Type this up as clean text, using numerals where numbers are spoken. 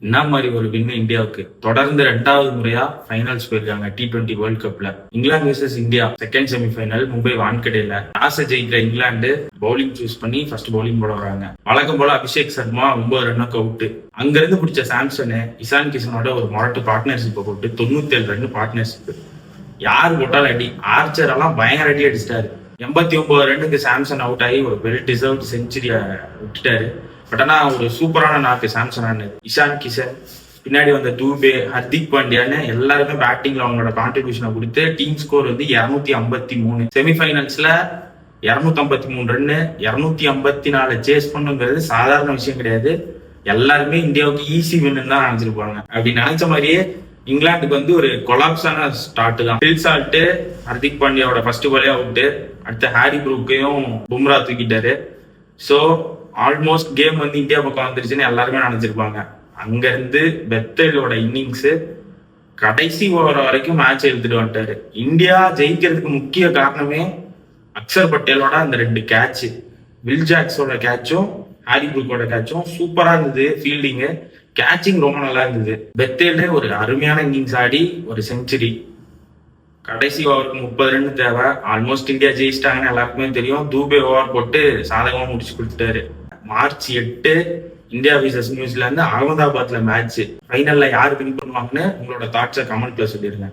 என்ன மாதிரி ஒரு வின் இந்தியாவுக்கு தொடர்ந்து 2வது முறையா ஃபைனல்ஸ் போயிருக்காங்க T20 வேர்ல்ட் கப்ல. இங்கிலாந்து versus India second semifinal Mumbai வான்கடேல. டாஸ் ஜெயிக்கிற இங்கிலாந்து பவுலிங் சூஸ் பண்ணி ஃபர்ஸ்ட் பவுலிங் போட வராங்க. வழக்கம் போல அபிஷேக் சர்மா 9 ரன்னுக்கு அவுட். அங்கிருந்து பிடிச்ச சாம்சன் இசான் கிஷனோட ஒரு மொரட்டு பார்ட்னர்ஷிப்பை போட்டு 97 ரன் பார்ட்னர்ஷிப். யார் போட்டாலும் அடி. ஆர்ச்சர் எல்லாம் பயங்கர அடி அடிச்சிட்டாரு. 89 ரன்னுக்கு சாம்சன் அவுட் ஆகி ஒரு வெல் டிசர்வ்ட் செஞ்சுரியை விட்டுட்டாரு. பட் ஆனா ஒரு சூப்பரான நாக்கு சாம்சன் ஆனது. இஷான் கிஷன், பின்னாடி வந்த தூபே, ஹர்திக் பாண்டியான்னு எல்லாருமே பேட்டிங்ல அவங்களோட கான்ட்ரிபியூஷனை கொடுத்து டீம் ஸ்கோர் வந்து 253. செமிஃபைனல்ஸ்ல 253 ரன்னு 254 சேஸ் பண்ணுங்கிறது சாதாரண விஷயம் கிடையாது. எல்லாருமே இந்தியாவுக்கு ஈஸி வின்னு தான் நினைச்சிருப்பாங்க. அப்படி நினைச்ச மாதிரியே இங்கிலாந்துக்கு வந்து ஒரு கொலாப்ஸான ஸ்டார்ட் தான். ஃபில் சால்ட் ஹர்திக் பாண்டியாவோட ஃபர்ஸ்ட் பாலே அவுட்டு. அடுத்த ஹாரி ப்ரூக்கையும் பும்ரா தூக்கிட்டாரு. ஸோ ஆல்மோஸ்ட் கேம் வந்து இந்தியா பக்கம் வந்துருச்சுன்னு எல்லாருமே நினைச்சிருப்பாங்க. அங்க இருந்து பெத்தேலோட இன்னிங்ஸ் கடைசி ஓவர் வரைக்கும் மேட்ச் எழுத்துட்டு வந்துட்டாரு. இந்தியா ஜெயிக்கிறதுக்கு முக்கிய காரணமே அக்ஷர் பட்டேலோட அந்த 2 கேட்ச், வில் ஜாக்ஸோட கேட்சும் ஹாரி ப்ரூக்கோட கேட்சும் சூப்பரா இருந்தது. ஃபீல்டிங்கு, கேட்சிங் ரொம்ப நல்லா இருந்தது. பெத்தேல ஒரு அருமையான இன்னிங்ஸ் ஆடி ஒரு செஞ்சுரி. கடைசி ஓவருக்கு 30 ரன் தேவை. ஆல்மோஸ்ட் இந்தியா ஜெயிச்சிட்டாங்கன்னு எல்லாருக்குமே தெரியும். தூபே ஓவர் போட்டு சாதகமா முடிச்சு கொடுத்துட்டாரு. மார்ச் 8 இந்தியா விசஸ் நியூசிலாந்து அகமதாபாத்ல மேட்ச். ஃபைனல்ல யாரு வின் பண்ணுவாங்கன்னு உங்களோட தாட்ஸை கமெண்ட்ல சொல்லிருங்க.